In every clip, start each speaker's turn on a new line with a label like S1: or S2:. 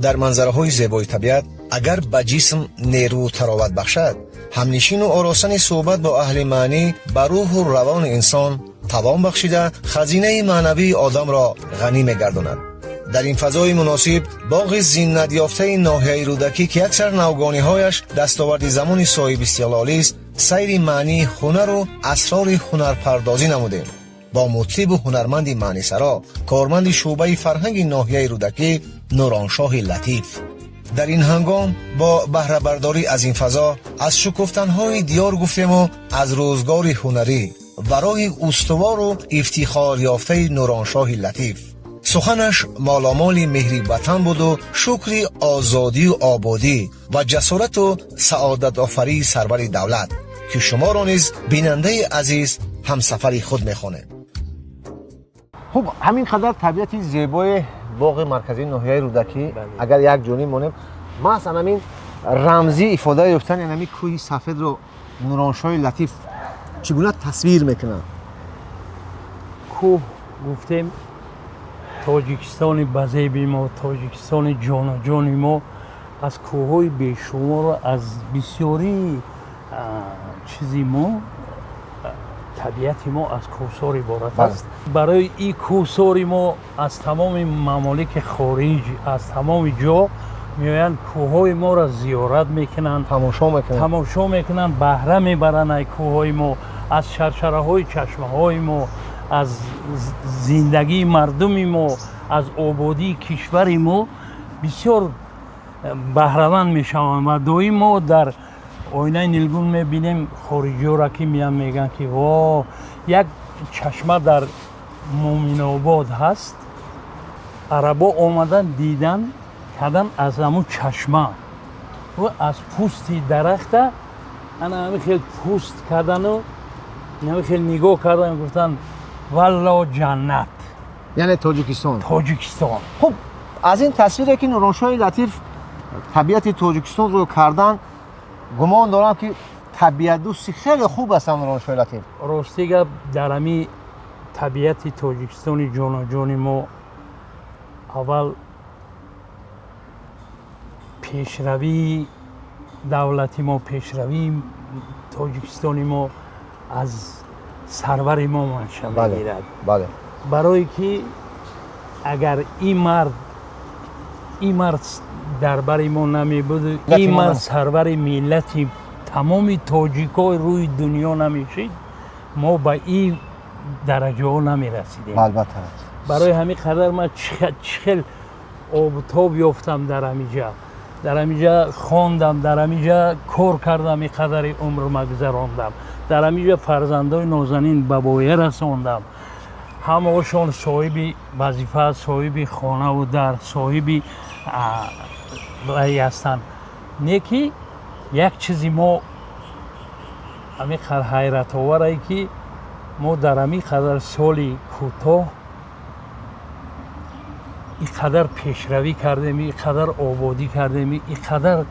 S1: در منظره‌های زیبای طبیعت اگر به جسم نیرو و تراوت بخشد، همنشین و آراسان صحبت با اهل معنی به روح و روان انسان توان بخشیده خزینه معنوی آدم را غنی می‌گرداند. در این فضای مناسب باغ زینت یافته ناحیه رودکی که اکثر نوگانی‌هایش دستاورد زمان صاحب استقلالی است، سیر معنی هنر و اسرار هنرپردازی نمودیم. با مطرب و هنرمند معنی سرا، کارمند شعبه فرهنگ ناحیه رودکی نورانشاه لطیف. در این هنگام با بهره برداری از این فضا از شکفتن‌های دیار گفتیم و از روزگار هنری و راه استوار و افتخار یافته نورانشاه لطیف. سخنش مالامال مهری وطن بود و شکر آزادی و آبادی و جسارت و سعادت آفری سرور دولت که شما را نیز بیننده عزیز همسفری خود میخونه. خب همین قدر طبیعت زیبای باغ مرکزی ناحیه رودکی اگر یک جونی مونیم، ما اصلا همین رمزی افاده یافتن یعنی کوه سفید رو نورانشاه لطیف چگونه تصویر میکنن؟
S2: کوه گفتیم تاجیکستان بزیبی ما، تاجیکستان جان و جانی ما از کوه‌های بیشمار، از بسیاری چیزی ما، طبیعتی ما از کوهسار عبارت است. برای این کوهساری ما از تمام ممالک خارج، از تمام جا میآیند کوه‌های ما را زیارت میکنند، تماشا میکنند، بهره میبرند از کوه‌های ما، از شرشره‌های چشمه‌های ما، از زندگی مردم ما، از آبادی کشور ما بسیار بهره‌مند میشوند و دائم ما در آینه نیلگون میبینیم خارجی‌ها را که میان میگن که وا یک چشمه در مومن آباد هست، عربا آمدن دیدن کردن از همون چشمه و از پوست درخت انا همین خیلی پوست کردن و همین خیلی نگاه کردن گفتن والله جنت،
S1: یعنی تاجیکستان.
S2: خب
S1: از این تصویری که نورانشاه لطیف طبیعت تاجیکستان رو کردن گمان دارم که طبیعت دوستی خیلی خوب است نورانشاه لطیف.
S2: راستی گپ در همین طبیعت تاجیکستان جان و جان ما اول پیشروی دولتی ما، پیشروی تاجیکستانی ما از سرور ما منشأ میگیرد.
S1: بله.
S2: برای که اگر این مرد دربر ما نمی بود، این مرد سرور ملت تمام تاجیکای روی دنیا نمیشید، ما به این درجه ها نمی رسیدیم.
S1: البته.
S2: برای همین قدر من چخل آبتاب یافتم در همینجا خواندم، در همینجا کار کردم، این قدر عمر مگذراندم، در همینجا فرزندای نازنین به بایه رساندم. همه‌شان صاحب وظیفه، صاحب خانه و در، صاحب رأی هستند. نیکی یک چیزی ما همین حیرت آوره که ما در همین قدر سالی کوتاه این قدر پیشروی کردیم، این قدر آبادی کردیم، این قدر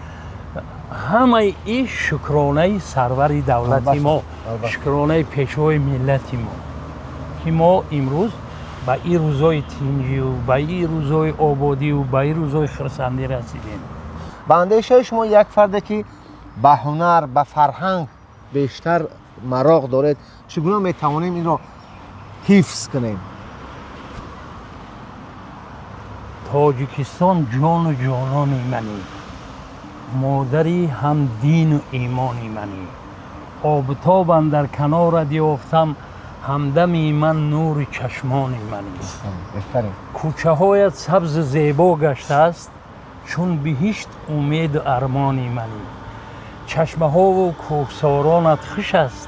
S2: همه این شکرانه سرور دولتی ما، شکرانه پیشوای ملتی ما که ما امروز به این روزای تینجی و به این روزای آبادی و به این روزای خرسندی رسیدیم.
S1: به اندیشه شما یک فرد که به هنر، به فرهنگ بیشتر مراغ دارد، چگونه میتوانیم این را حفظ کنیم؟
S2: تاجیکستان جان و جانان منی، مادری هم دین و ایمانی منی، آبتاب اندر کنارت یافتم، همدمی من نور چشمان منی. کوچه هایت سبز زیبا گشته است، چون بهشت امید و ارمانی منی. چشمه ها و کوهسارانت خوش است،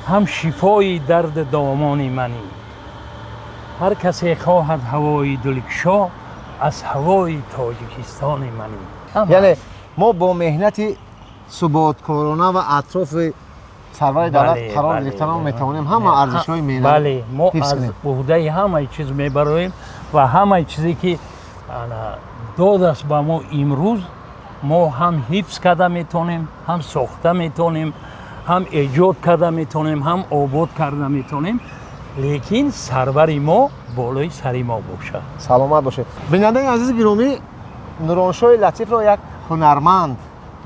S2: هم شفای درد دامانی منی. هر کسی خواهد هوای دلگشا، از هوای تاجیکستان منی.
S1: یعنی ما با مهنت ثباتکارانه و اطراف سرور دولت قرار گرفتن هم میتوانیم همه ارزش‌های مهنت.
S2: بله، ما از عهده همه چیز میبریم و همه چیزی که داد است به ما امروز ما هم حفظ کرده میتونیم، هم ساخته میتونیم، هم ایجاد کرده میتونیم، هم آباد کرده میتونیم، لیکن سرور ما بالای سری ما باشه.
S1: سلامت باشه. بیننده عزیز گرامی، نورانشاه لطیف رو یک هنرمند،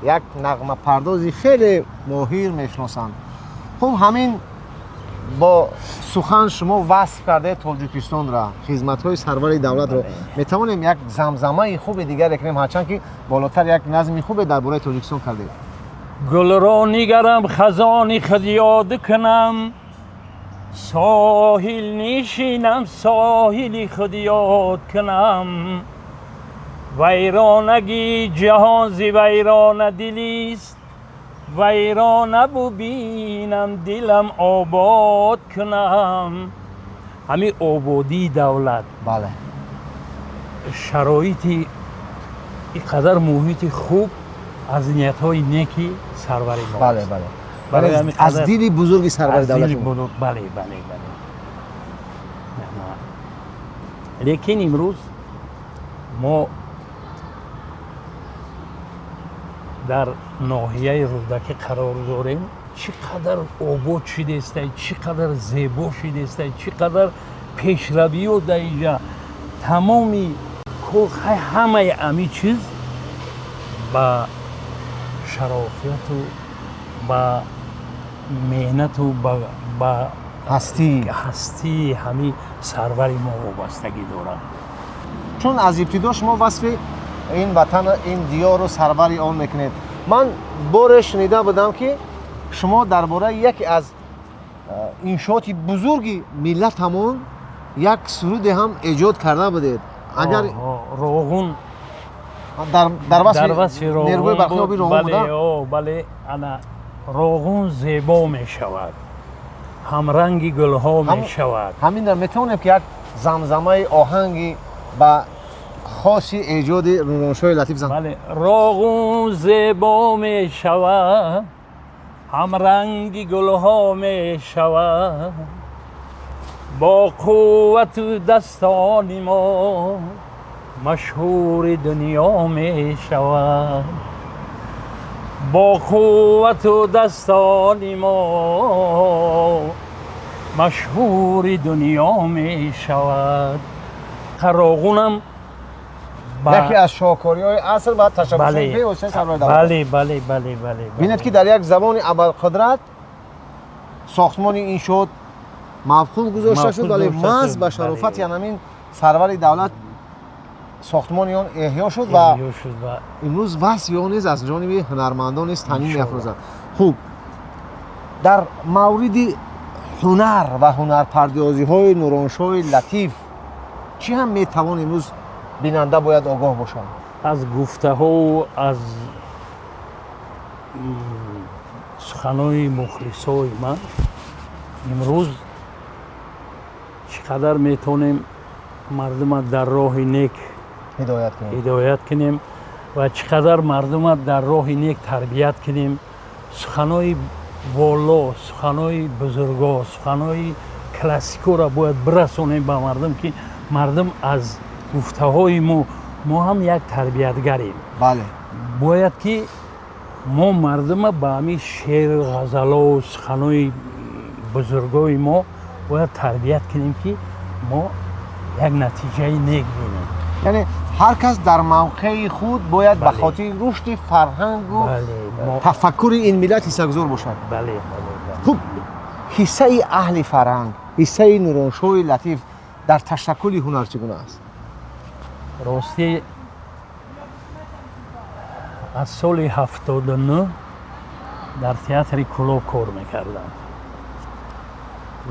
S1: یک نغمه پردازی خیلی ماهر میشناسند. خب همین با سخن شما وصف کرده تاجیکستان را، خدمت‌های سرور دولت رو، میتوانیم یک زمزمه خوب دیگر کنیم، هرچند که بالاتر یک نظم خوب درباره تاجیکستان کرده.
S2: گل را نگرم خزانی خود یاد کنم، ساحل نشینم ساحلی خود یاد کنم، ویرانگی جهان زی ویران دلیست، ویرانه ببینم دلم آباد کنم. همین آبادی دولت،
S1: بله،
S2: شرایطی اینقدر محیط خوب از نیت‌های نیکی سروری ما.
S1: بله بله. از دیلی بزرگی سرور دولت.
S2: بله. لیکن امروز ما در ناحیه رودکی قرار داریم. چقدر آباد شده است، چقدر زیبا شده است، چقدر پیشروی و در اینجا تمامی همه امی چیز با شرافت و با مهنت و با هستی همین سروری ما وابستگی دارند.
S1: چون از ابتدا شما وصف این وطن، این دیار و سروری آن میکنید. من بار شنیده بودم که شما درباره یکی از انشاءات بزرگی ملت همون یک سرود هم ایجاد کرده بودید. اگر
S2: روغون
S1: در وصف نیروی برقی آبی روغون بودن؟
S2: بله. انا روغون زیبا می شود، همرنگی گلها می شود.
S1: همین در میتونیم که یک زمزمه آهنگی با خاصی ایجاد نورانشاه لطیف زن.
S2: بله. روغون زیبا می شود، همرنگی گلها می شود، با قوت دستان ما مشهور دنیا می شود، با قوت دستان ما مشهور دنیا می شود. روغونم
S1: یکی از شاکاری‌های اصل و تشبث به حسین سرور دولت.
S2: بله.
S1: ببینید که در یک زبان ابرقدرت ساختمان این شد مفخوم گذاشته شد، ولی محض به شرافت یعنی همین سرور دولت ساختمان آن احیا شد و امروز وصف آن نیز از جانب هنرمندان است تامین می‌افروزد. خوب، در مورد هنر و هنرپردازی‌های نورانشاه لطیف چی هم میتوان امروز بیننده باید آگاه باشد؟
S2: از گفته ها و از سخنهای مخلصای من امروز چقدر میتونیم مردم در راه نیک هدایت کنیم و چقدر مردم در راه نیک تربیت کنیم. سخنهای والا، سخنهای بزرگا، سخنهای کلاسیکو را باید برسونیم به مردم که مردم از گفته های ما هم یک تربیتگریم.
S1: بله.
S2: باید که ما مردم به همین شعر غزلا و سخنهای بزرگای ما باید تربیت کنیم که ما یک نتیجه نیک بینیم.
S1: یعنی هر کس در موقع خود باید به خاطر رشد فرهنگ و تفکر این ملت حصه‌گذار باشد.
S2: بله.
S1: خوب، حصه اهل فرهنگ، حصه نورانشاه لطیف در تشکل هنر چگونه است؟
S2: راستی از سال 79 در تئاتر کلوب کار میکردم.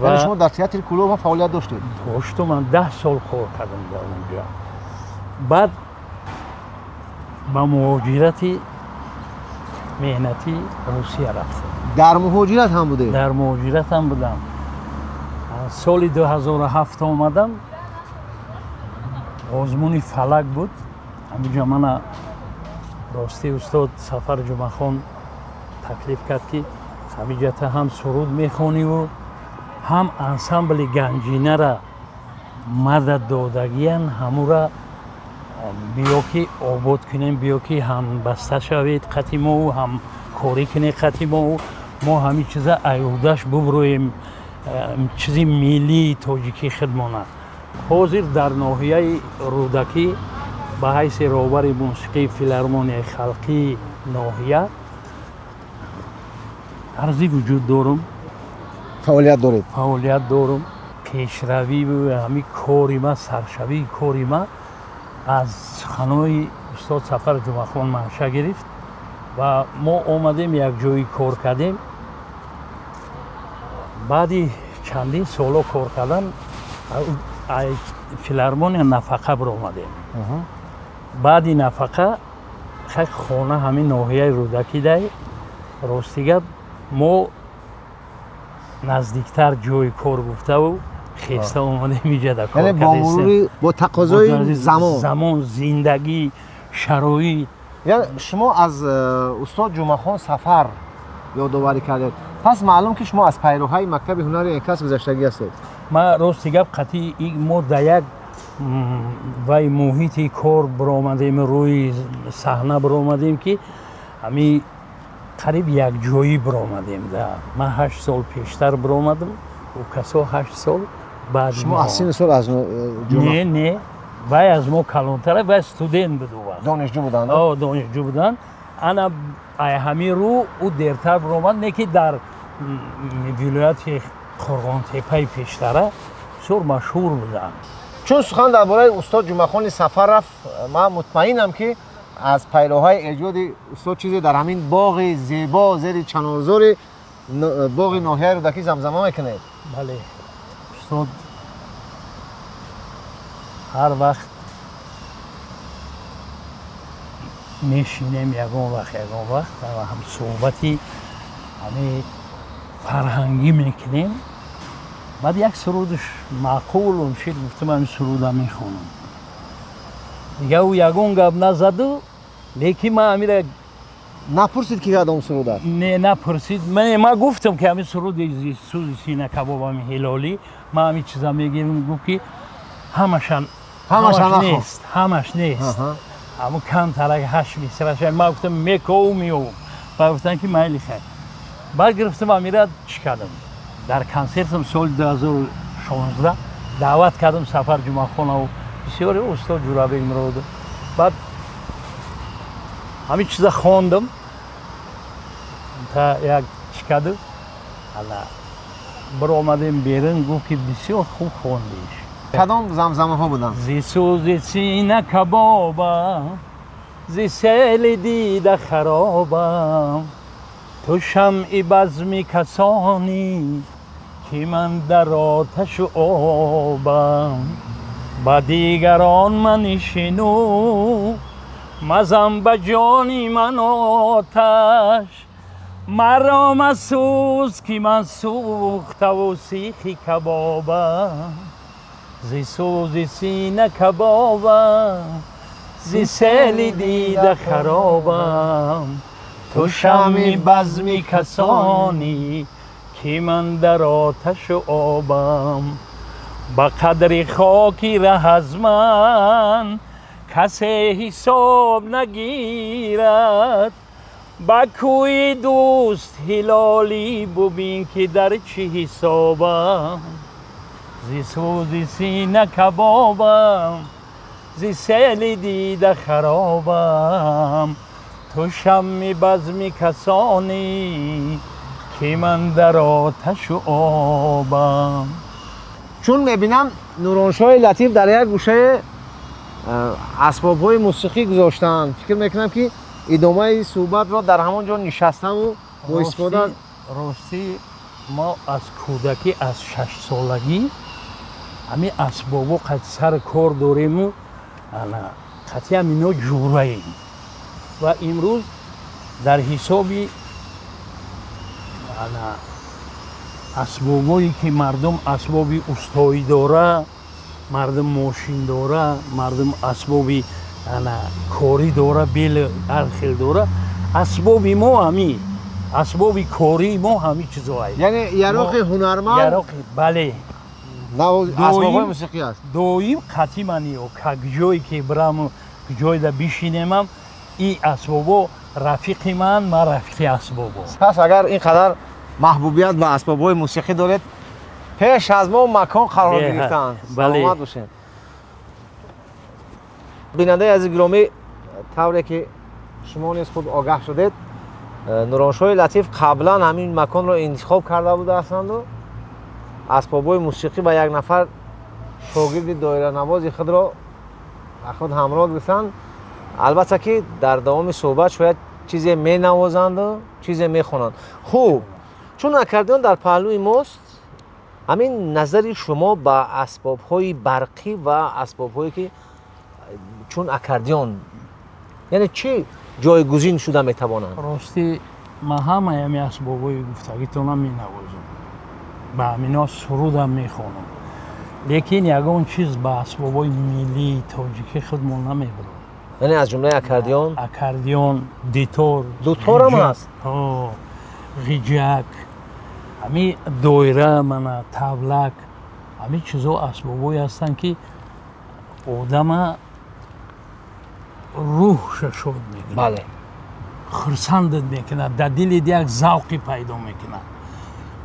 S1: یعنی شما در تئاتر کلوب هم فعالیت داشتید؟
S2: داشتم. من 10 سال کار کردم در اونجا. بعد با مهاجرت مهنتی روسیه رفتم.
S1: در مهاجرت هم بوده؟
S2: در مهاجرت هم بودم. سال 2007 آمدم، آزمون فلک بود. همینجا من راستی استاد سفر جمعخان تکلیف کرد که همینجا هم سرود میخونی و هم انسامبل گنجینه را مدد دادگیان همو را بیا که آباد کنیم، بیا که هم بسته شوید خطی ما و هم کاری کنیم خطی ما همین چیزا ایودش ببرویم، چیزی ملی تاجیکی خدمانه. حاضر در ناحیه رودکی ба ҳайси роҳбари мусиқии филармонияи халқии ноҳия арзӣ вуҷуд дорам.
S1: фаъолият доред?
S2: фаъолият дорам. пешравӣ ҳамин кори ма, саршавии кори ма аз суханои устод Сафар Ҷумъахон манша гирифт ва мо омадем якҷоyӣ кор кардем. баъди чандин соло кор кардан филармония нафақа биромадем. баъди нафақа хона ҳамин ноҳияи Рӯдакидай рости гап мо наздиктар ҷои кор гуфтаву хеста омадем иҷада кор
S1: яъне бо мурури бо тақозои замон
S2: зиндагӣ шароит.
S1: яъне шумо аз устод Ҷумъахон Сафар ёдоварӣ кардед. пас маълум ки шумо аз пайроҳаи мактаби ҳунари Экас гузаштагӣ ҳастед.
S2: ман рости гап қатъи мо да як вай муҳити кор биромадем, рӯи саҳна биромадем ки ҳамин қариб якҷоyӣ биромадем. ман 8 сол пештар биромадам, у касо 8 сол баъд.
S1: шумо аз син сол аз
S2: не вай аз мо калонтара, вай студент буду,
S1: донишҷӯ буданд.
S2: донишҷӯ буданд. ана ҳамин рӯ ӯ дертар биромад, не ки дар вилояти Қурғонтепаи пештара бисёр машҳур буданд.
S1: чун сухан дар бораи устод Ҷумъахони Сафар рафт, ман мутмаинам ки аз пайроҳаи эҷоди устод чизе дар ҳамин боғи зебо зери чанорзори боғи ноҳияи Рӯдакӣ замзама мекунед.
S2: бале, устод ҳар вақт мешинем ягон вақт ҳамсӯҳбати ҳамин фарҳангӣ мекунем. баъд як сурудаш маъқул шид гуфтам ҳамин суруда мехонам. дига ӯ ягон гап назаду, лекин ман ҳамира
S1: напурсид ки кадом суруд аст?
S2: не напурсид. ман гуфтам ки ҳамин суруди сӯзи сина кабоб ҳамин ҳилолӣ ман ҳамин чиза мегирам. гуфт ки ҳамаш нест, ҳамун камтарак 8 мисраш. ман гуфтам мекоу меовум. ба гуфтан ки майли хайр. баъд гирифтам ҳамира чӣ кардам, дар консертам соли 2016 даъват кардам Сафар Ҷумъахонов, бисёри устод Ҷурабек Муродов. баъд ҳамин чиза хондам та як чӣ карду, ҳала биромадем берун, гуфт ки бисёр хуб хондиш.
S1: кадом замзамаҳо буданд?
S2: зи сӯзи сина кабобам, зи сели дида харобам, ту шамъи базми касонӣ ки ман дар оташу обам. ба дигарон манишину мазан ба ҷони ман оташ. маро масӯз ки ман сӯхтаву сихи кабобам. зи сӯзи сина кабобам, зи сели дида харобам. ту шамъи базми касонӣ ки ман дар оташу обам. ба қадри хоки раҳ аз ман касе ҳисоб нагирад. ба кӯи дӯст ҳилолӣ бубин ки дар чӣ ҳисобам. зи сӯзи сина кабобам, зи сели дида харобам. ту шамъи базми касонӣ ки ман дар оташу обам.
S1: чун мебинам Нуроншоҳи Латиф дар як гӯшаи асбобҳои мусиқӣ гузоштаанд. фикр мекунам ки идомаи суҳбатро дар ҳамон ҷо нишастаму бо истифода.
S2: ростӣ мо аз кӯдакӣ, аз 6 солагӣ ҳамин асбобо қатъи сар кор дориму қатъи ҳамино ҷураем. ва имрӯз дар ҳисоби асбобое ки мардум асбоби устоӣ дора, мардум мошин дора, мардум асбоби корӣ дора, бел ҳар хел дора. асбоби мо ҳамин, асбоби кории мо ҳамин чизо аст.
S1: яъне яроқи ҳунарманд,
S2: бале,
S1: асбобҳои мусиқӣ аст.
S2: доим қатъи манио как ҷое ки бираму ҷойда бишинемам, ин асбобо рафиқи ман рафиқи асбобо.
S1: пас агар ин қадар маҳбубият ба асбобҳои мусиқӣ доред, пеш аз мо макон қарор гирифтанд.
S2: бале.
S1: саломат бошед. بیننده از گرامی، طوری که شما نیز خود آگاه شدید، نورانشاه لطیف قبلا همین مکان را انتخاب کرده بوده هستند و اسباب‌های موسیقی و یک نفر شاگرد دایره نواز خود را خود همراه گرفتند. البته که در دوام صحبت شاید چیزی می نوازند و چیزی می خوانند. خوب، چون اکاردیون در پهلوی ماست، همین نظر شما با اسباب‌های برقی و اسباب‌هایی که چون اکاردیون یعنی چی جایگزین شده می توانند؟
S2: راستی ما همه همی اسبابای گفتگیتونم می نوازم، با همینا سرودم می خوانم، لیکن یگان چیز با اسبابای ملی تاجیکی خودمون نمی برم.
S1: یعنی از جمله
S2: اکاردیون، دیتور
S1: هم هست.
S2: غیجک، همی دایره منه، تبلک، همی چیزا اسبابایی هستن که آدم روحش شاد میکنه.
S1: بله.
S2: خرسندت میکنه، در دلت یک ذوقی پیدا میکنه،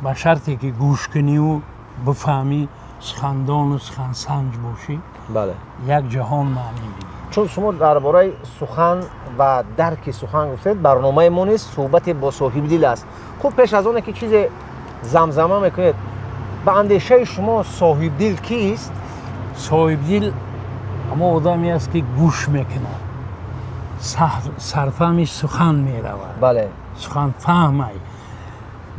S2: با شرطی که گوش کنی و بفهمی، سخندان و سخنسنج باشی.
S1: بله.
S2: یک جهان معنی میگی.
S1: چون شما درباره سخن و درک سخن گفتید، برنامه ما نیست، صحبت با صاحب دل است. خب پیش از اون که چیز زمزمه میکنید، به اندیشه شما صاحب دل کیست؟
S2: صاحب دل اما آدمی است که گوش میکنه، سرفهمش سخن میرود.
S1: بله.
S2: سخن فهمی.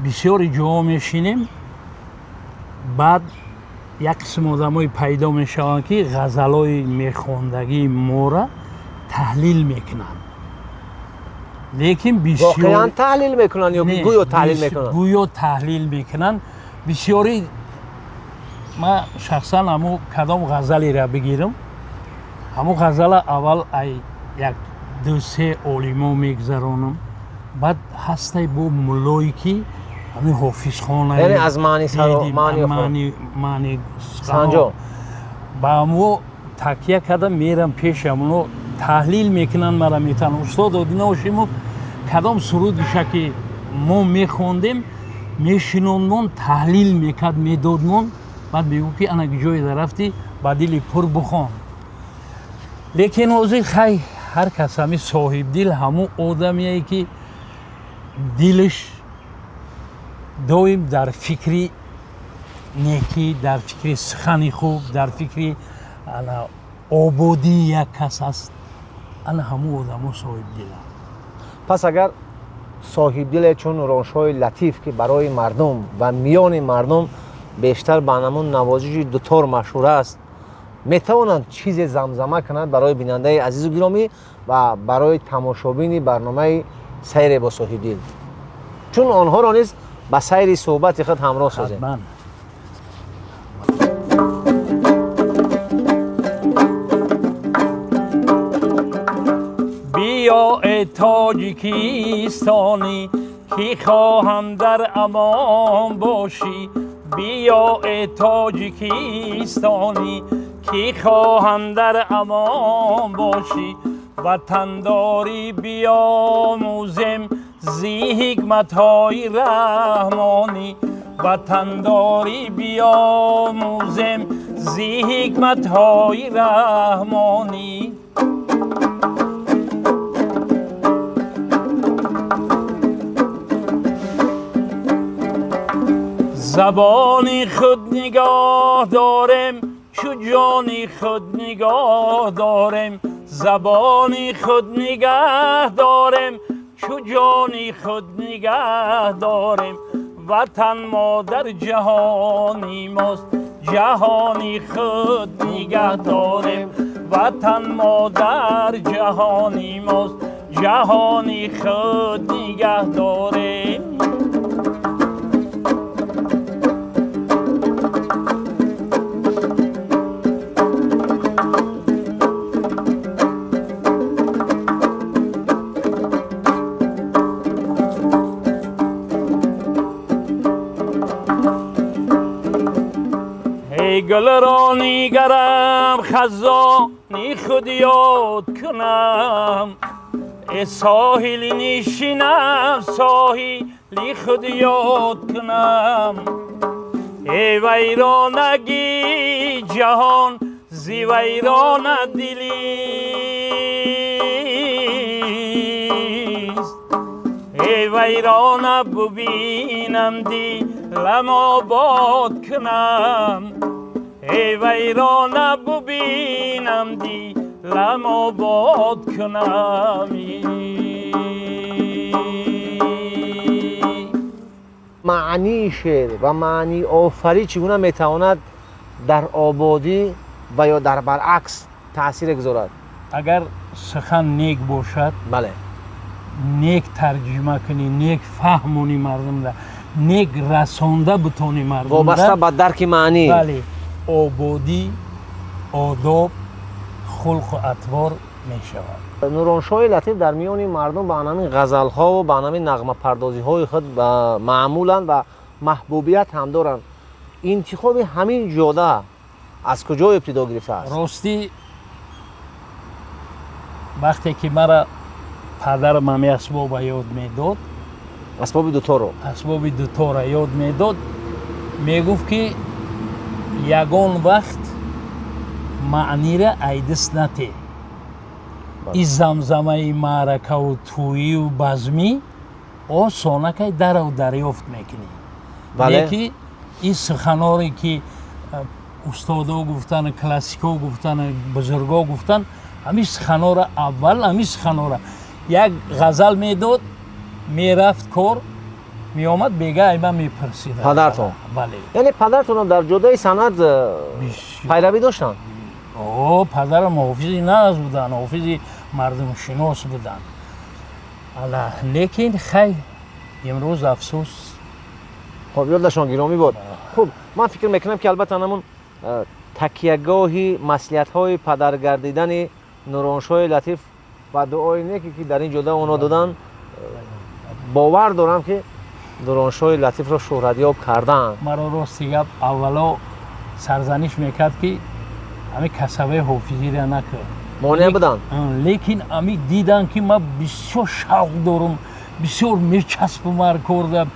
S2: بسیاری جاها میشینیم، بعد یک قسم آدمای پیدا میشوند که غزلای میخواندگی ما را تحلیل میکنن، لیکن بسیار
S1: واقعا تحلیل میکنن یا گویا تحلیل میکنن؟
S2: گویا تحلیل میکنن. بسیاری من شخصا همو کدام غزلی را بگیرم، همو غزل اول ای یک دو سه عالما میگذرانم، بعد هسته با ملایی که همین حافظ خانه،
S1: یعنی از معنی سنجا
S2: با همو تکیه کردم میرم پیش همونو تحلیل میکنن، مرا میتن استاد آدینا هاشیموف کدام سرودیشه که ما میخوندیم میشنوندمون تحلیل میکرد میدادمون، بعد میگو که انا جای رفتی با دلی پر بخوان. لیکن اوزی خیلی هر کس همی صاحب دل همو آدمیه که دلش دویم در فکری نیکی، در فکری سخنی خوب، در فکری آبادی یک کس است، انا همو آدمو صاحب دل.
S1: پس اگر صاحب دل چون نورانشاه لطیف که برای مردم و میان مردم بیشتر به نمون نوازش دوتار مشهور است، میتوانند چیز زمزمه کنند برای بیننده عزیز و گرامی و برای تماشابین برنامه سیر با صاحب دل، چون آنها را نیز با سیر صحبت خود همراه سازیم.
S2: حتما. بیا ای تاجیکستانی که خواهم در امان باشی، بیا ای تاجیکستانی که خواهم در امان باشی، وطنداری بیاموزم زی حکمت‌های رحمانی، وطنداری بیاموزم زی حکمت‌های رحمانی. زبانی خود نگاه دارم چو جانی خود نگاه دارم، زبانی خود نگاه دارم چو جانی خود نگاه دارم، وطن ما در جهانی ماست جهانی خود نگاه دارم، وطن ما در جهانی ماست جهانی خود نگاه دارم. گل را نیگرم خزانی خود یاد کنم، ای ساحلی نشینم ساحلی خود یاد کنم، ای ویرانگی جهان زی ویران دلی ای ویرانه ببینم دلم آباد کنم ای ویرانه ببینم دلم آباد کنم
S3: معنی شعر و معنی آفری چگونه میتواند در آبادی و یا در برعکس تاثیر گذارد؟
S2: اگر سخن نیک باشد
S3: بله
S2: نیک ترجمه کنی نیک فهمونی مردم ده نیک رسانده بتونی مردم ده
S3: وابسته به درک معنی
S2: بله آبادی آداب خلق و اطوار می شود.
S3: نورانشاه لطیف در میان مردم به همین غزل ها و به همین نغمه پردازی های خود معمولا و محبوبیت هم دارند. انتخاب همین جاده از کجا ابتدا گرفته است؟
S2: راستی وقتی که مرا پدرم همی اسباب یاد میداد
S3: اسباب دوتا رو
S2: اسباب دوتا را یاد میداد میگفت که یگان وقت معنی را ایدست نته این زمزمه معرکه و تویی و بزمی آسانه که در و دریافت میکنی
S3: بله.
S2: لیکن این سخناری که استادا گفتن کلاسیکا گفتن بزرگا گفتن همین سخنا را اول همین سخنا را یک غزل میداد میرفت کار میآمد بگه ایما میپرسید
S3: پدرتون؟
S2: بله
S3: یعنی پدرتون هم در جدای سند پیروی داشتن؟
S2: پدرم حافظی ناز بودن حافظی مردم شناس بودن لیکن خیلی امروز افسوس
S3: خب یادشان گرامی بود. خب من فکر میکنم که البته همون تکیهگاهی مصلحت های پدرگردیدن نورانشاه لطیف و دعای نیکی که در این جلده اونا دادن باور دارم که نورانشاه لطیف را شهرتیاب کردن.
S2: مرا راستی گپ اولا سرزنش میکرد که همین کسبه حافظی را نکرد
S3: مانع بودن
S2: لیکن امی دیدن که من بسیار شوق دارم بسیار میچسبم کردم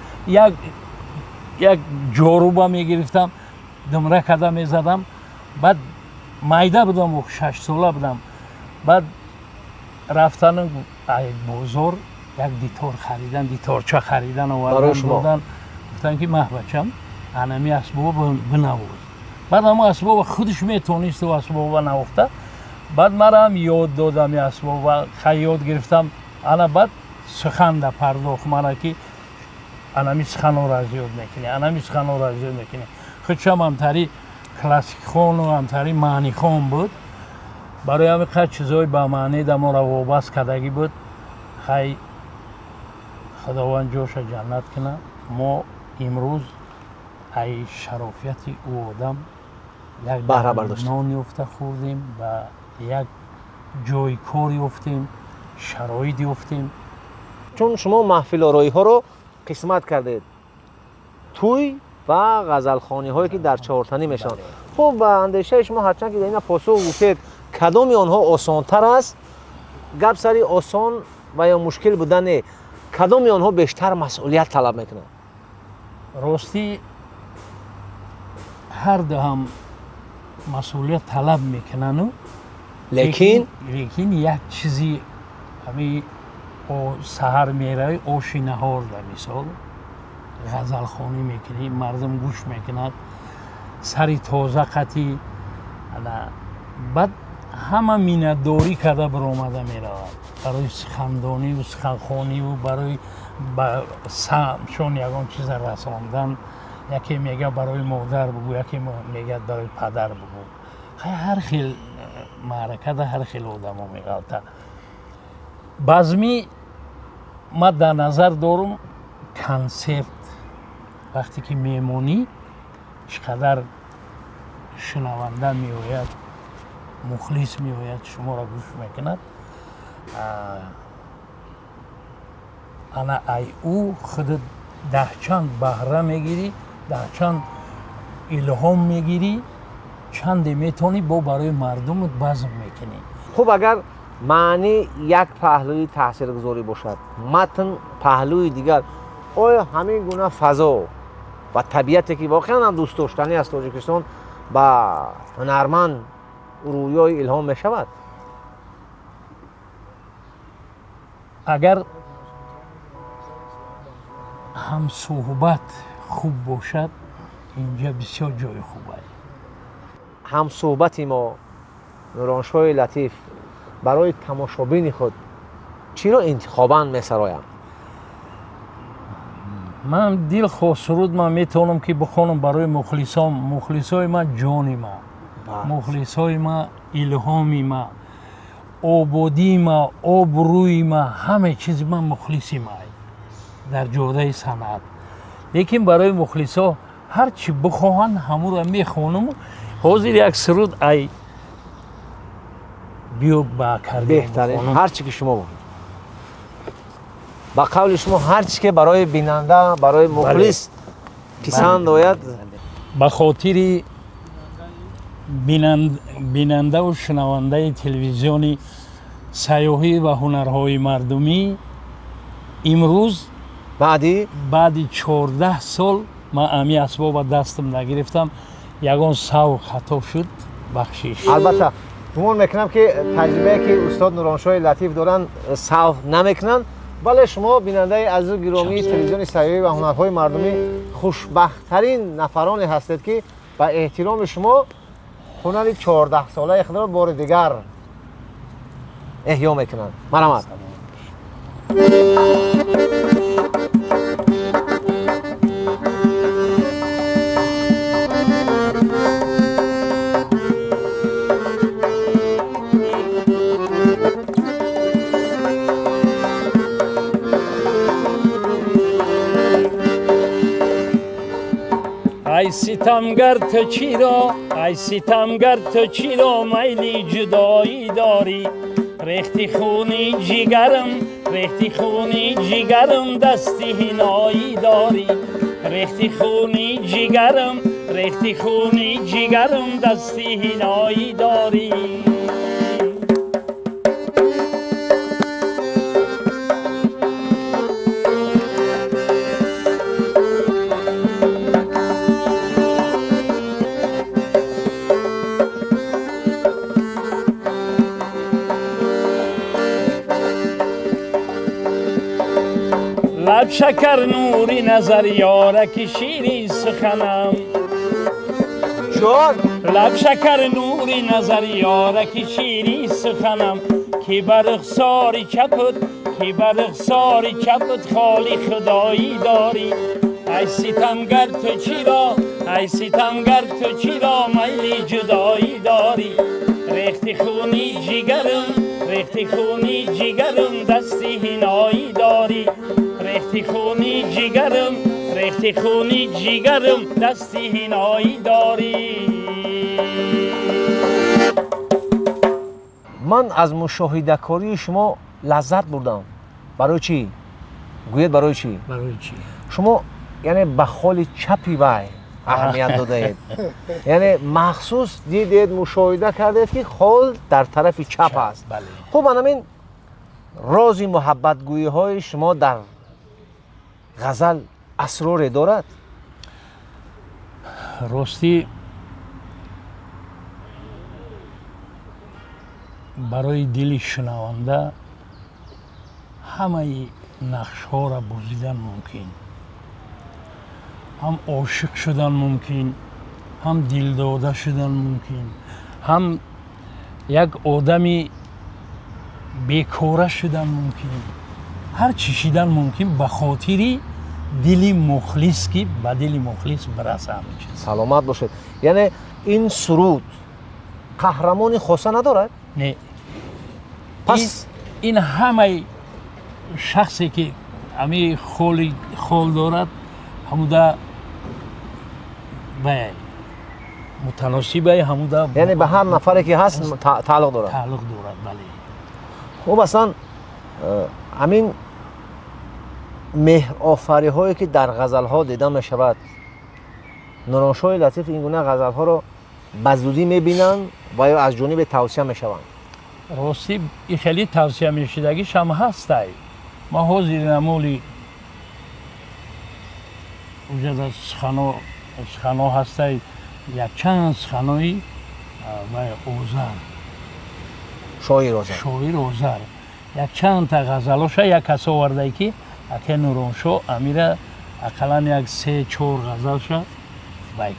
S2: یک جاروبا میگرفتم دمره کده میزدم بعد مایده بودم و 6 ساله بودم بعد رفتن ای بازار یک دیتار خریدن دیتارچه خریدن و دادن گفتن که مه بچم انمی اسباب بنواز بعد اما اسباب خودش میتونست و اسباب نواخته بعد مرا هم یاد دادم این اسباب خیلی یاد گرفتم انا بعد سخن در پرداخت مرا که انمی سخن را از یاد میکنی انمی سخن را از یاد میکنی خودشم همتری کلاسیک خون و همتری معنی خون بود برای همین خیلی چیزای به معنی در ما را وابست کردگی بود خیلی خداوند جوش جنت کنه ما امروز ای شرافیت او آدم یک
S3: بهره برداشتیم
S2: نانی افته خوردیم و یک جای کاری افتیم شرایطی افتیم
S3: چون شما محفل آرایی ها رو قسمت کردید توی و غزلخوانی هایی که در چهارتنی میشن خب به اندیشه شما هرچند که در این پاسخ گفتید کدام آنها آسانتر است گپ سری آسان و یا مشکل بودن کدام آنها بیشتر مسئولیت طلب میکنه؟
S2: راستی هر دو هم مسئولیت طلب میکنن
S3: لیکن
S2: یک چیزی همین سحر میره آشی نهار در مثال غزل خانی میکنی مردم گوش میکند سری تازه قطی بعد همه مینتداری کرده برآمده میرود برای سخندانی و سخنخوانی و برای چون یکان چیز رساندن یکی میگه برای مادر بگو یکی میگه برای پدر بگو هر خیل معرکه ده هر خیل آدم ها میگه بزمی ما در نظر دارم کنسپت وقتی که میمونی چقدر شنونده میآید مخلص میآید شما را گوش میکند انا ای او خود ده چند بهره میگیری ده چند الهام میگیری چند میتونی با برای مردم بزم میکنی.
S3: خب اگر معنی یک پهلوی تاثیرگذاری باشد متن پهلوی دیگر آیا همین گونه فضا و طبیعتی که واقعا هم دوست داشتنی از تاجیکستان با هنرمند رویای الهام می شود؟
S2: اگر ҳам суҳбат хуб бошад, инҷа бисёр ҷои хуб аст.
S3: ҳамсӯҳбати мо нуроншоҳи латиф барои тамошобини худ чиро интихобан месарояд?
S2: ман дил хосруд ман метавонам ки бихонам барои мухлисои ман ҷони ман, мухлисои ман илҳоми ман, ободии ман, обрӯи ман, ҳамаи чизи ман мухлиси ман дар ҷодаи санъат. лекин барои мухлисо ҳар чӣ бихоҳанд ҳамуро мехонам. ҳозир як суруд ай биё ба карди
S3: беҳтарин ҳар чӣ ки шумо бо ба қавли шумо ҳар чӣ ки барои бинанда, барои мухлис писанд ояд.
S2: ба хотири бинандаву шунавандаи телевизиони сайёҳӣ ва ҳунарҳои мардумӣ имрӯз баъди 14 сол ман ами асбоба дастам нагирифтам. ягон савқ хато шуд, бахшиш.
S3: албатта гумон мекунам ки таҷрибае ки устод нуроншоҳи латиф доранд савқ намекунанд. бале шумо бинандаи азизу гиромии телевизиони сайёҳӣ ва ҳунарҳои мардумӣ хушбахттарин нафароне ҳастед ки ба эҳтироми шумо ҳунари 14-солаи худро бори дигар эҳё мекунанд. марамат.
S2: ای ستمگر تو چیرا، ای ستمگر تو چیرا میلی جدایی داری. ریختی خونی جگرم، ریختی خونی جگرم دستی هنایی داری. ریختی خونی جگرم، ریختی خونی جگرم دستی هنایی داری. لب شکر نوری نظر یارک شیری سخنم. لب شکر نوری نظر یارک شیری سخنم. کی بر رخساری چپت، کی بر رخساری چپت خالی خدایی داری. ای ستمگر تو چرا، ای ستمگر تو چرا میلی جدایی داری. ریختی خونی جگرم، ریختی خونی جگرم دستی هنایی داری. ریختی خونی جگرم، ریختی خونی جگرم دستی هنایی داری.
S3: من از مشاهده‌کاری شما لذت بردم. برای چی؟ گوید برای چی؟
S2: برای چی؟
S3: شما یعنی به خال چپی وای اهمیت دادید. یعنی مخصوص دیدید مشاهده کردید که خال در طرف چپ است.
S2: بله.
S3: خب همین راز محبت گویی های شما در غزل اسرار دارد؟
S2: راستی برای دل شنونده همه نقش ها را بازیدن ممکن، هم عاشق شدن ممکن، هم دل داده شدن ممکن، هم یک آدمی بیکاره شدن ممکن، هر چی شدن ممکن به خاطری دلی مخلص که به دل مخلص برسه همه چیز.
S3: سلامت باشید. یعنی این سرود قهرمان خاصه ندارد؟
S2: نه.
S3: پس
S2: این همه شخصی که همه خال دارد هموده به متناسبه هموده،
S3: یعنی به هر نفری که هست تعلق دارد.
S2: تعلق دارد. بله.
S3: خب اصلا همین مهر آفری هایی که در غزل ها دیده می شود، نورانشاه لطیف این گونه غزل ها رو به زودی می بینند و یا از جانب توصیه می شوند؟
S2: راستی این خیلی توصیه می شدگیش هم هست. ما حاضر نمولی وجود از سخنا هست، یک چند سخنایی و اوزر
S3: شاعر
S2: اوزر یک چند تا غزلاشا یک کس آورده که اکه نورانشاه امیره اقلا یک 3-4 غزلش بایک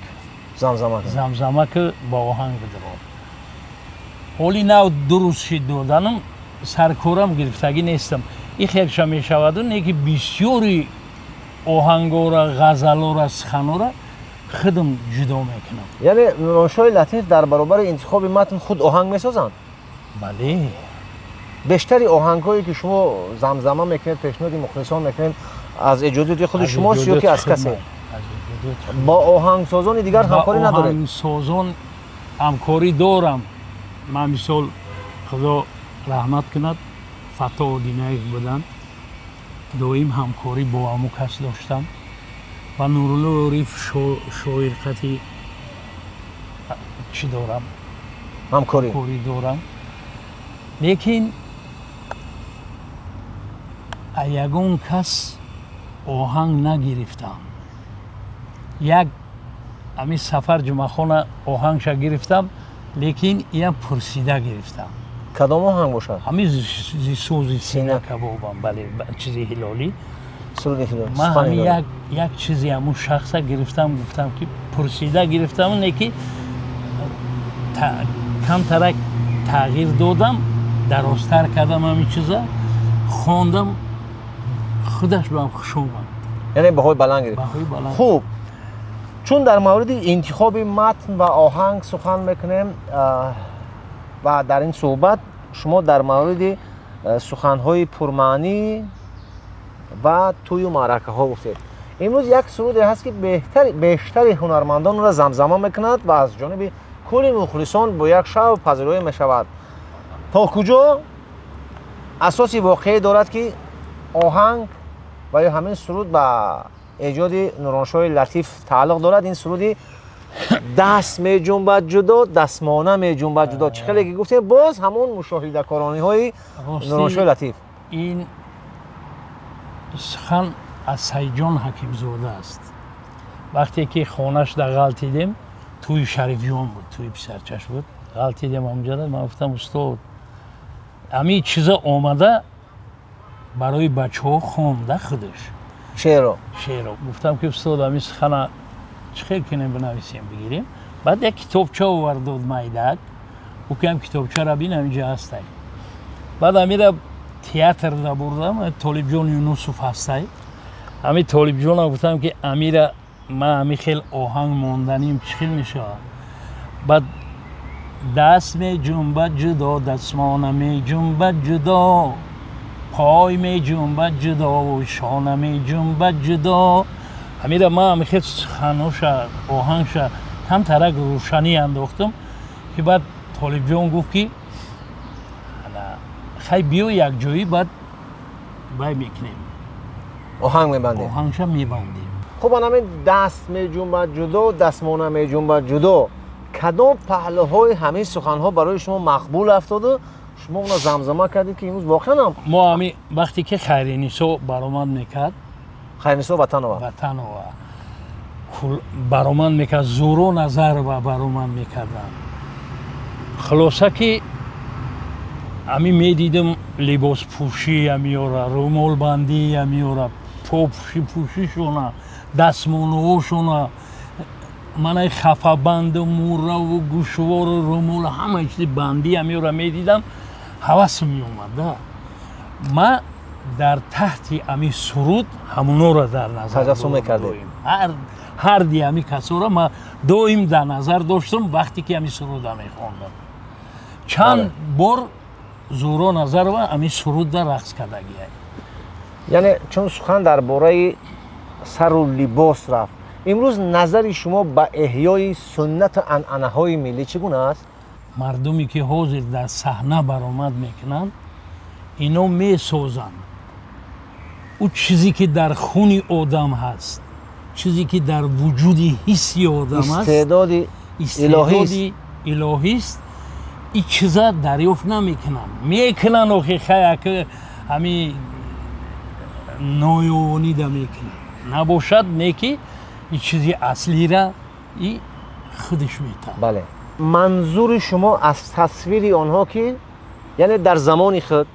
S2: زمزمه که با آهنگ بدرو. حالی نو درست شد دادنم سرکارم گرفتگی نیستم. این خیرشا می شود و که بسیاری آهنگا را غزلا را سخنا را خودم جدا میکنم.
S3: یعنی نورانشاه لطیف در برابر انتخاب متن خود آهنگ میسازند؟
S2: بله.
S3: بیشتری آهنگایی که شما زمزمه میکنید پیشنهاد مخلصان میکنید از ایجادات خود شماست یا که از کسی؟ با آهنگسازان دیگر همکاری ندارید؟
S2: آهنگسازان همکاری دارم. من مثال خدا رحمت کند فتا آدینایف بودن، دویم همکاری با همو کس داشتم و نورالله عارف شاعر خطی چی دارم؟ همکاری دارم. لیکن یگان کس آهنگ نگرفتم. یک امی سفر جمعخانه آهنگش گرفتم، لیکن این پرسیده گرفتم.
S3: کدام آهنگ باشد؟
S2: همین زیسوزی سینه کبابم، بله چیزی هلالی.
S3: سرود هلالی.
S2: من همین یک چیزی همون شخصا گرفتم، گفتم که پرسیده گرفتم، نه که کم ترک تغییر دادم، درازتر کردم همین چیزا، خواندم، خودش به هم خوش اومد.
S3: یعنی بهای بلند گرفت. خوب، چون در مورد انتخاب متن و آهنگ سخن میکنیم و در این صحبت شما در مورد سخنهای پرمعنی و توی و معرکه ها گفتید. امروز یک سرودی هست که بیشتر هنرمندان را زمزمه میکند و از جانب کل مخلصان با یک شب پذیرایی میشود. تا کجا اساسی واقعی دارد که آهنگ و یا همین سرود به ایجاد نورانشاه لطیف تعلق دارد؟ این سرودی دست می جنبد جدا، دستمانه می جنبد جدا، چه خیلی که گفتیم باز همون مشاهده کارانی های نورانشاه لطیف.
S2: این سخن از سیجان حکیم زاده است. وقتی که خانهش در غلطیدیم، توی شریفیان بود، توی پسرچش بود، غلطیدیم اونجا را، من گفتم استاد همین چیزا آمده برای بچه ها خونده خودش شعر رو گفتم که استاد همین سخن چه خیلی کنیم بنویسیم بگیریم. بعد یک کتابچه آورد داد میدک، او که هم کتابچه را بین همینجا هسته. بعد همین را تئاتر را بردم، طالب جان یونوسف هسته. همین طالب جان را گفتم که همین را من همین خیلی آهنگ ماندنیم چه خیلی میشه. بعد دست می جنبد جدا، دستمانه می جنبد جدا، پای می جنبد جدا و شانه می جنبد جدا. همین را من همین خیلی سخنوش آهنگش کم ترک روشنی انداختم که بعد طالب جان گفت که خیلی بیو یک جایی بعد بای میکنیم
S3: آهنگ میبندیم،
S2: آهنگش میبندیم.
S3: خب همین دست می جنبد جدا، دستمانه می جنبد جدا، کدام پهلوهای همین سخنها برای شما مقبول افتاده؟ شما اونا زمزمه کردید که امروز واقعا هم
S2: ما همین وقتی که خیرینیسا برآمد میکرد،
S3: خیرینیسا وطن و
S2: برآمد میکرد، زورو نظر و برآمد میکردن. خلاصه که همین میدیدم لباس پوشی همیورا، رومال بندی همیورا، پوشی شونا، دستمانه شونا، من خفه بند و موره و گوشوار و رومال همه چیز بندی همیورا میدیدم، حوث می اومد. ما در تحت امی سرود همونو را در نظر داشتیم. هر دی امی کسا را ما دویم در نظر داشتم وقتی که امی سرود را میخواندم. چند بار زورو نظر و امی سرود در رقص کردگی.
S3: یعنی چون سخن درباره سر و لباس رفت، امروز نظر شما به احیای سنت و عنعنه های ملی چگونه است؟
S2: مردمی که حاضر در صحنه برآمد میکنند، اینا میسازند او چیزی که در خون آدم هست، چیزی که در وجود حسی آدم هست،
S3: استعداد
S2: الهی است، این چیزا دریافت میکنن آخه خیلی که همین نایوانی دا میکنن، نباشد نیکی این چیزی اصلی را این خودش میتن.
S3: بله، منظور شما از تصویری آنها که یعنی در زمان خود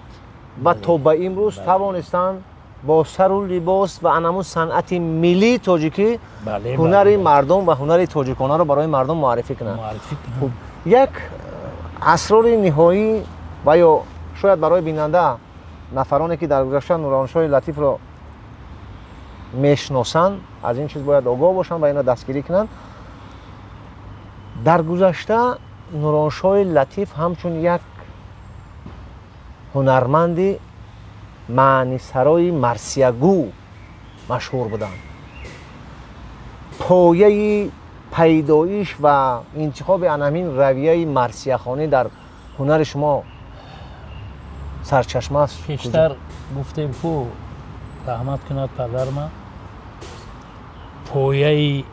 S3: و تا به امروز توانستند با سر و لباس و انمون صنعت ملی تاجیکی
S2: بله،
S3: هنر
S2: بله.
S3: مردم و هنر تاجیکانه رو برای مردم معرفی کنند.
S2: معرفی کنم.
S3: یک اسرار نهایی و یا شاید برای بیننده نفرانی که در گذشته نورانشاه لطیف رو میشناسند از این چیز باید آگاه باشند و اینا دستگیری کنند. در گذشته نورانشاه لطیف همچون یک هنرمند معنی سرای مرثیه‌گو مشهور بودند. پایه پیدایش و انتخاب انمین رویه مرثیه‌خوانی در هنر شما سرچشمه است.
S2: پیشتر گفتیم که رحمت کند پدر ما پایه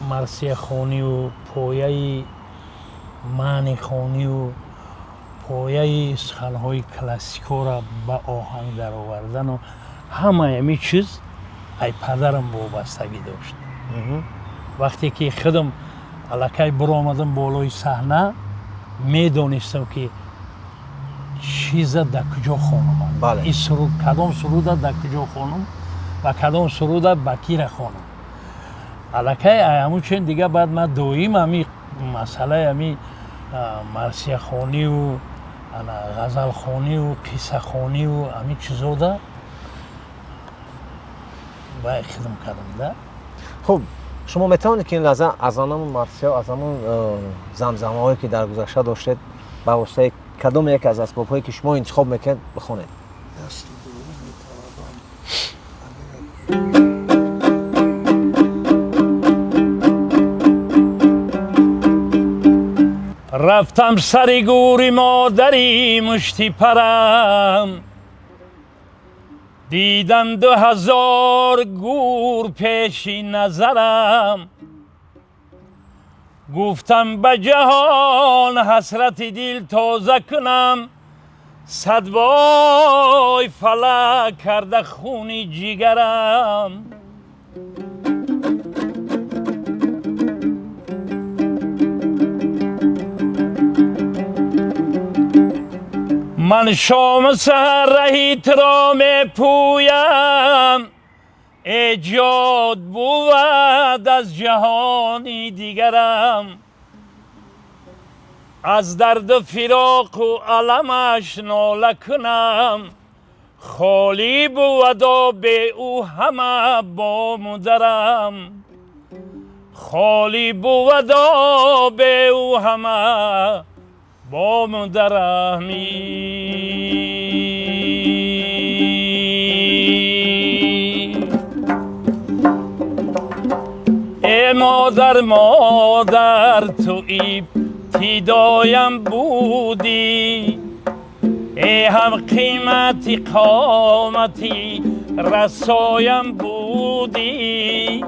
S2: مرثیه خوانی و پایه معنی خوانی و پایه سخنهای کلاسیکو را به آهنگ در آوردن و همه همی چیز ای پدرم وابستگی داشت. وقتی که خودم الکی برآمدم بالای صحنه میدانستم که چیز در کجا خوانم.
S3: بله.
S2: این سرود کدام سرود در کجا خوانم و کدام سرود به کی را خوانم. الکی همون چند دیگه بعد من دویم همی مسئله همی مرثیه خوانی و غزل خوانی و قصه خوانی و همین چیزا ده و خدم کردم ده.
S3: خب شما میتونید که این لحظه از همون مرثیه از همون زمزمه هایی که در گذشته داشتید با واسطه کدام یک از اسباب هایی که شما انتخاب میکنید بخونید.
S2: رفتم سر گوری مادری مشتی پرم، دیدم 2000 گور پیشی نظرم. گفتم به جهان حسرت دل تازه کنم، صدوای فلک کرده خونی جگرم. من شام سحر رهیت را می پویم، ایجاد بود از جهانی دیگرم. از درد فراق و علمش ناله کنم، خالی بود و به او همه با مدرم. خالی بود و به او همه با مدرمی. ای مادر مادر تو ابتدایم بودی، ای هم قیمتی قامتی رسایم بودی.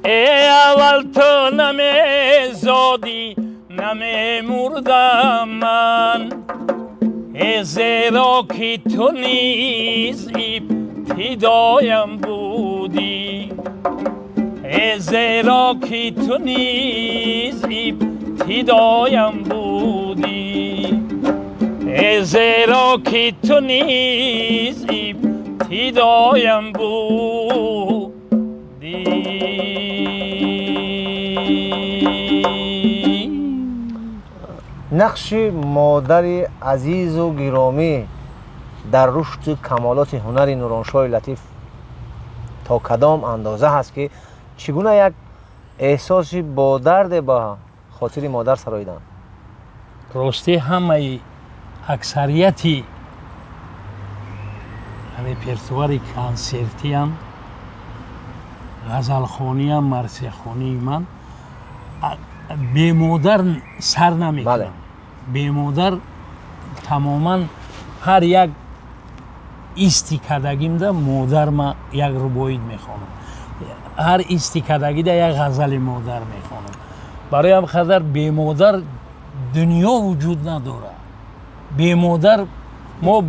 S2: ای اول تو نمیزادی نمی مردم من، ای زیرا که تو نیز ابتدایم بودی. ای زیرا که تو نیز ابتدایم بودی. ای زیرا که تو نیز ابتدایم بودی.
S3: نقش مادر عزیز و گرامی در رشد کمالات هنر نورانشاه لطیف تا کدام اندازه هست که چگونه یک احساسی با درد با خاطر مادر سراییدن؟
S2: راستی همه اکثریتی همه پرتوار کنسرتی هم غزلخوانی هم مرثیه خوانی من به مادر سر نمی کنم.
S3: بله.
S2: به مادر تماما هر یک استیکدگیم ده مادر ما یک رباعی میخوانم، هر استیکدگی ده یک غزل مادر میخوانم. برای هم خاطر به مادر دنیا وجود نداره. به مادر ما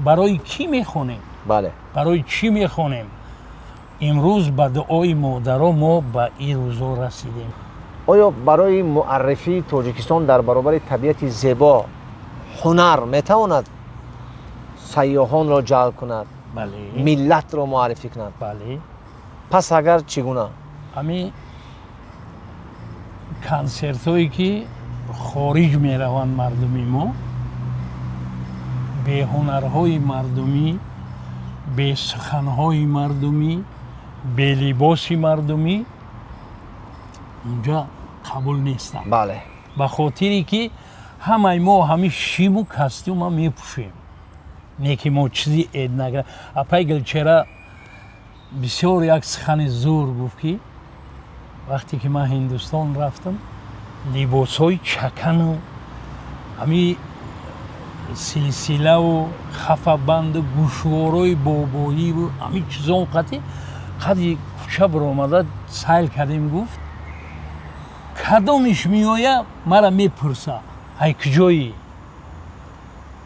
S2: برای کی میخونیم؟
S3: بله.
S2: برای چی میخونیم؟ امروز با دعای مادرها ما به این روزا رسیدیم.
S3: آیا برای معرفی تاجیکستان در برابر طبیعت زیبا هنر میتواند سیاحان را جلب کند
S2: بله
S3: ملت رو معرفی کنند.
S2: بله
S3: پس اگر چگونه؟
S2: همین کنسرت هایی که خارج می روند مردمی ما، به هنرهای مردمی، به سخنهای مردمی، به لباس مردمی اونجا قبول نیستن.
S3: بله.
S2: به خاطری که همه ما همین شیم و کاستوم هم میپوشیم، نه که ما چیزی عید نگرم. اپایگل چرا بسیار یک سخن زور گفت که وقتی که من هندوستان رفتم لباس های چکن و همین سلسله و خفه بند و گوشوارای بابایی و همین چیزا قدی کوچه برآمده سیل کردیم، گفت کدامش میآید مرا میپرسه ای کجایی،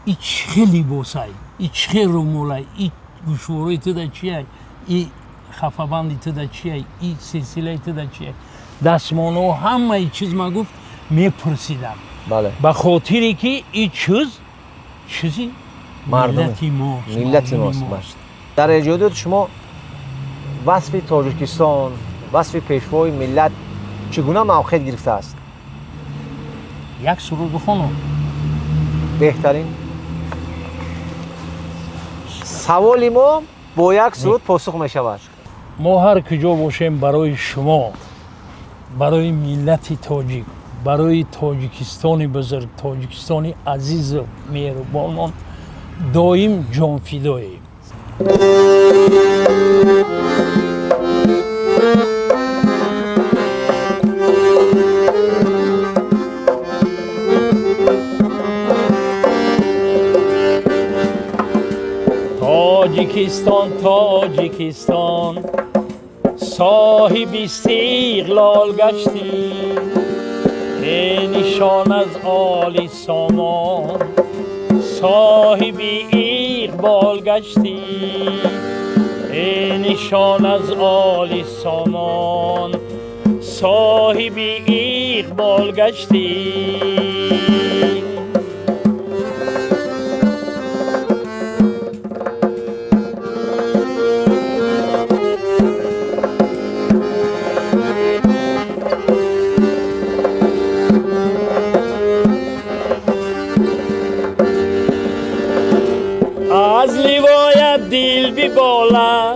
S2: ای چه لباسه، ای چه روماله، ای گوشوارای تو در چیه، ای خفه بندی تو در چیه، ای سلسله تو در چیه، دستمانه و همه چیز ما گفت میپرسیدم.
S3: بله.
S2: به خاطری که این چیزی ملتی ماست.
S3: ملتی ماست. در ایجادات شما وصف تاجیکستان، وصف پیشوای ملت چگونه موقعیت گرفته است؟
S2: یک سرود بخونم.
S3: بهترین سوالی ما با یک سرود پاسخ می شود.
S2: ما هر کجا باشیم برای شما، برای ملت تاجیک، برای تاجیکستان بزرگ، تاجیکستان عزیز و مهربانان دایم جان فداییم. تاجیکستان تاجیکستان صاحب استقلال گشتی، نشان از عالی سامان صاحب اقبال گشتی، نشان از عالی سامان صاحب اقبال گشتی. از لیوایت دل بی بالا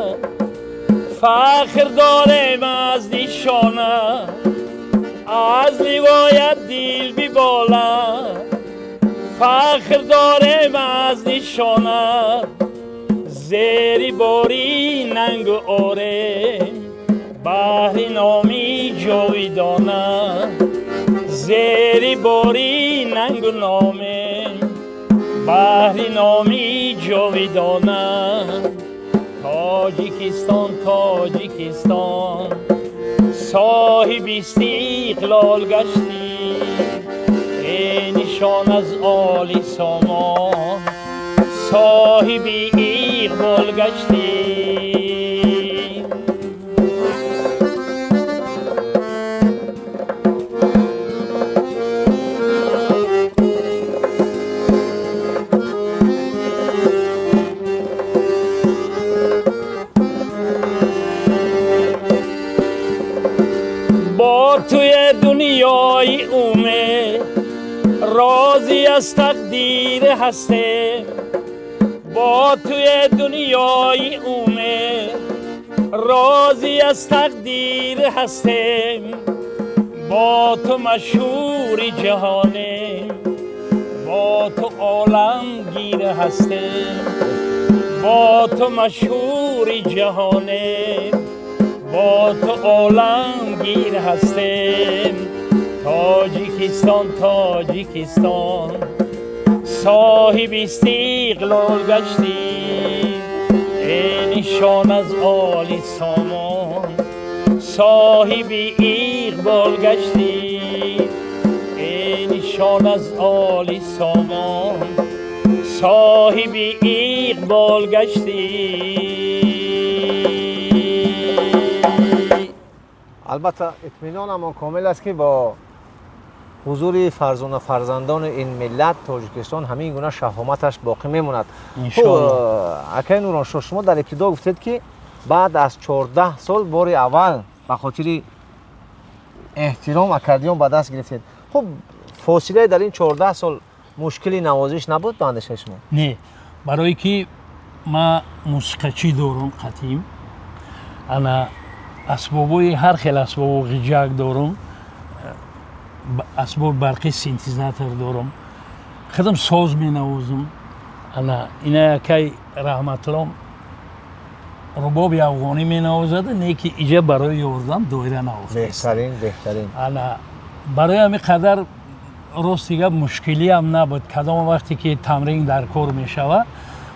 S2: فخر داریم از نشانه، از لیوایت دل بی بالا فخر داریم از نشانه، زیر باری ننگ آریم بحر نامی جاویدانه، زیر باری ننگ نامی بحر نامی جاویدانه. تاجیکستان تاجیکستان صاحب استقلال گشتی، نشان از عالی سامان صاحب اقبال گشتی. با توی دنیای امید راضی از تقدیر هستیم، با توی دنیای امید راضی از تقدیر هستیم، با تو مشهور جهانیم با تو عالمگیر هستیم، با تو مشهور جهانیم با تو عالمگیر هستیم. تاجیکستان تاجیکستان صاحب استقلال گشتی، نشان از عالی سامان صاحب اقبال گشتی، نشان از عالی سامان صاحب اقبال گشتی.
S3: البته اطمینان ما کامل است که با حضور فرزند و فرزندان این ملت تاجیکستان همین گونه شهامتش باقی میموند.
S2: انشاءالله.
S3: اکای نورانشاه، شما در ابتدا گفتید که بعد از 14 سال بار اول به خاطر احترام اکاردیون به دست گرفتید. خب فاصله در این 14 سال مشکلی نوازش نبود به اندیشه شما؟
S2: نه، برای که ما موسیقی دارم قدیم، انا اسبابای هر خیل اسباب غیجک دارم، اسباب برقی سینتیزاتور دارم، خودم ساز می نوازم. انا اینا که رحمت الله رباب افغانی می نوازد، نه که اینجا برای یاردم دایره نوازده.
S3: بهترین.
S2: انا برای همین قدر راستیگه مشکلی هم نبود. کدام وقتی که تمرین در کار می شود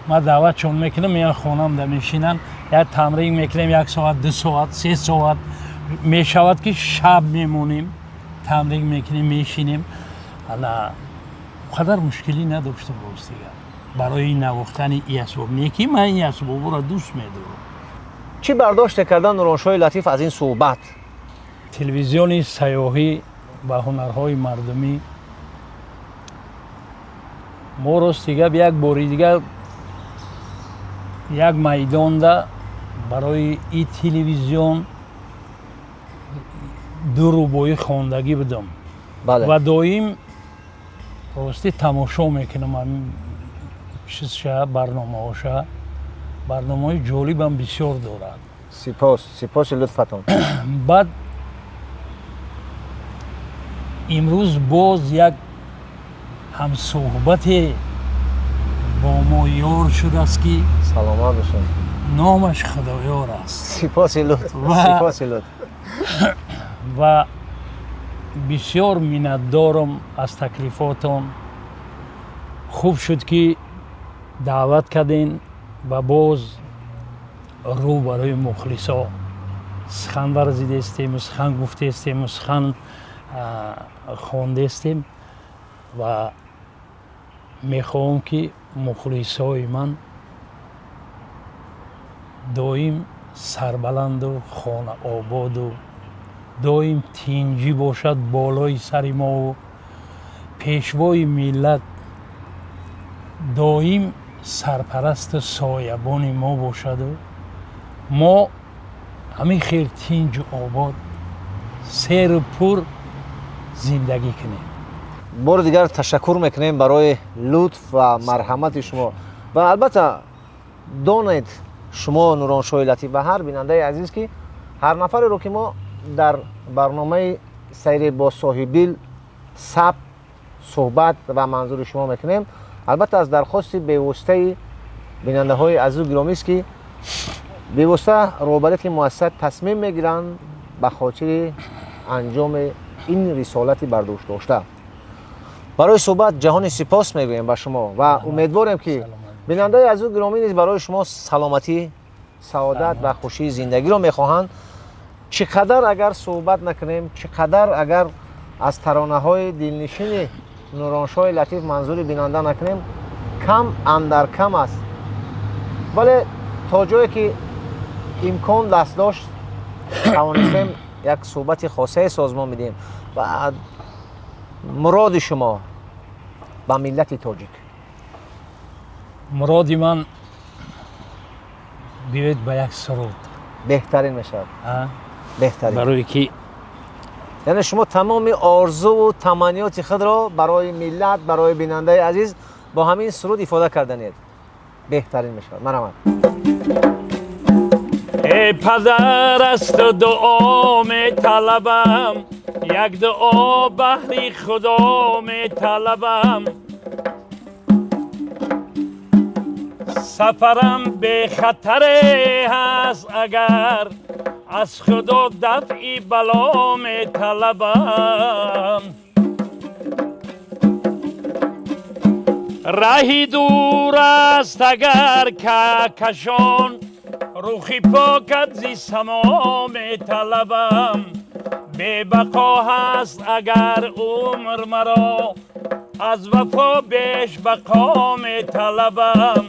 S2: ما دعوت چون میکنم میان خونم در میشینن یا تمرین میکنیم 1 ساعت 2 ساعت 3 ساعت می شود که شب میمونیم تمرین میکنیم میشینیم. انا قدر مشکلی نداشتم راستیگه برای نواختن این اسباب. نیکی من این اسباب را دوست میدارم.
S3: چی برداشت کردن نورانشاه لطیف از این صحبت؟
S2: تلویزیون سیاحی و هنرهای مردمی ما راستیگه یک باری دیگه یک میدان ده برای این تلویزیون 2 روبایی خواندگی بدم.
S3: بله.
S2: و دایم راستی تماشا میکنم چیزشه برنامه هاشه. برنامه های جالب هم بسیار دارد.
S3: سپاس لطفتان.
S2: بعد امروز باز یک همصحبت با ما یار شده است که
S3: سلامت باشین.
S2: نامش خدایار است.
S3: سپاس لطف.
S2: و بسیار منتدارم از تکلیفاتون. خوب شد که دعوت کردین و باز رو برای مخلصا سخن ورزیده استیم، سخن گفته استیم، سخن خوانده استیم و میخواهم که مخلصای من دایم سربلند و خانه آباد و دایم تینجی باشد بالای سر ما و پیشوای ملت دایم سرپرست سایبان ما باشد و ما همین خیلی تینج و آباد سیر و پر زندگی کنیم.
S3: بار دیگر تشکر میکنیم برای لطف و مرحمت شما و البته دانید شما نورانشاه لطیف و هر بیننده عزیز که هر نفر رو که ما در برنامه سیر با صاحبدل ثبت صحبت و منظور شما میکنیم، البته از درخواست بیوسته بیننده های عزیز و گرامی است که بیوسته روبرت مؤسسات تصمیم میگیرن به خاطر انجام این رسالتی برداشت داشته. برای صحبت جهان سپاس میگویم به شما و امیدواریم که بیننده عزیز و گرامی نیز برای شما سلامتی، سعادت و خوشی زندگی رو میخواهند. چقدر اگر صحبت نکنیم، چقدر اگر از ترانه های دلنشین نورانشاه لطیف منظور بیننده نکنیم، کم اندر کم است. ولی تا جایی که امکان دست داشت توانستیم یک صحبت خاصه سازمان میدیم و مراد شما با ملت تاجیک.
S2: مرادی من بیاید به یک سرود
S3: بهترین میشه. بهترین.
S2: برای که
S3: یعنی شما تمام آرزو و تمنیات خود را برای ملت، برای بیننده عزیز با همین سرود افاده کردنید. بهترین میشه. مرحمت.
S2: ای پدر است و دعا می طلبم، یک دعا بهر خدا می طلبم. سفرم به خطر هست اگر از خدا دفعی بلا می طلبم. راهی دور است اگر کهکشان، روخی پاکت زی سما می طلبم. بی بقا هست اگر عمر مرا، از وفا بیش بقا می طلبم.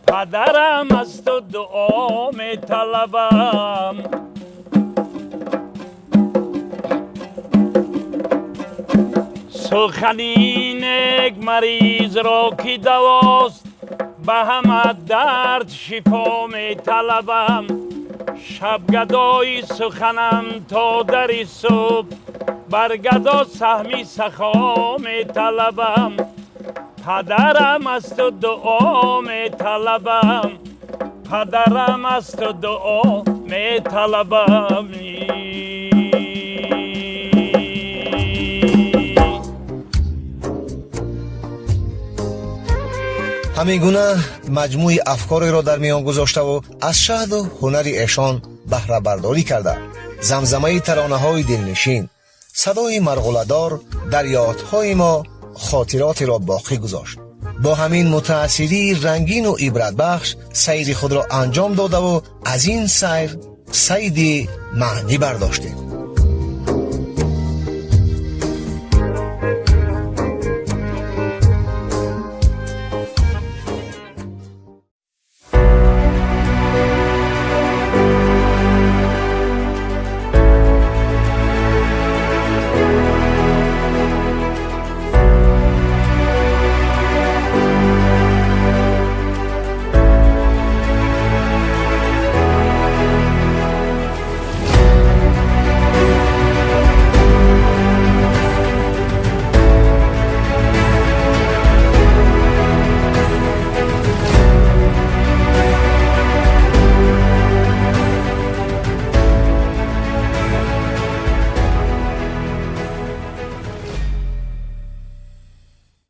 S2: پدرم از تو دعا می طلبم. سخنی نک مریض را که دواست، به همه درد شفا می طلبم. شب گدای سخنم تا در صبح، بر گدا سهمی سخا می طلبم. پدرم است و دعا می طلبم، پدرم است و دعا می طلبم.
S1: همین گونه مجموعی افکاری را در میان گذاشته و از شهد و هنر ایشان بهره برداری کرده. زمزمه ترانه های دلنشین، صدای مرغله‌دار در یادهای ما خاطراتی را باقی گذاشت. با همین متأثری رنگین و عبرت بخش سیر خود را انجام داده و از این سیر صید معنی برداشتیم.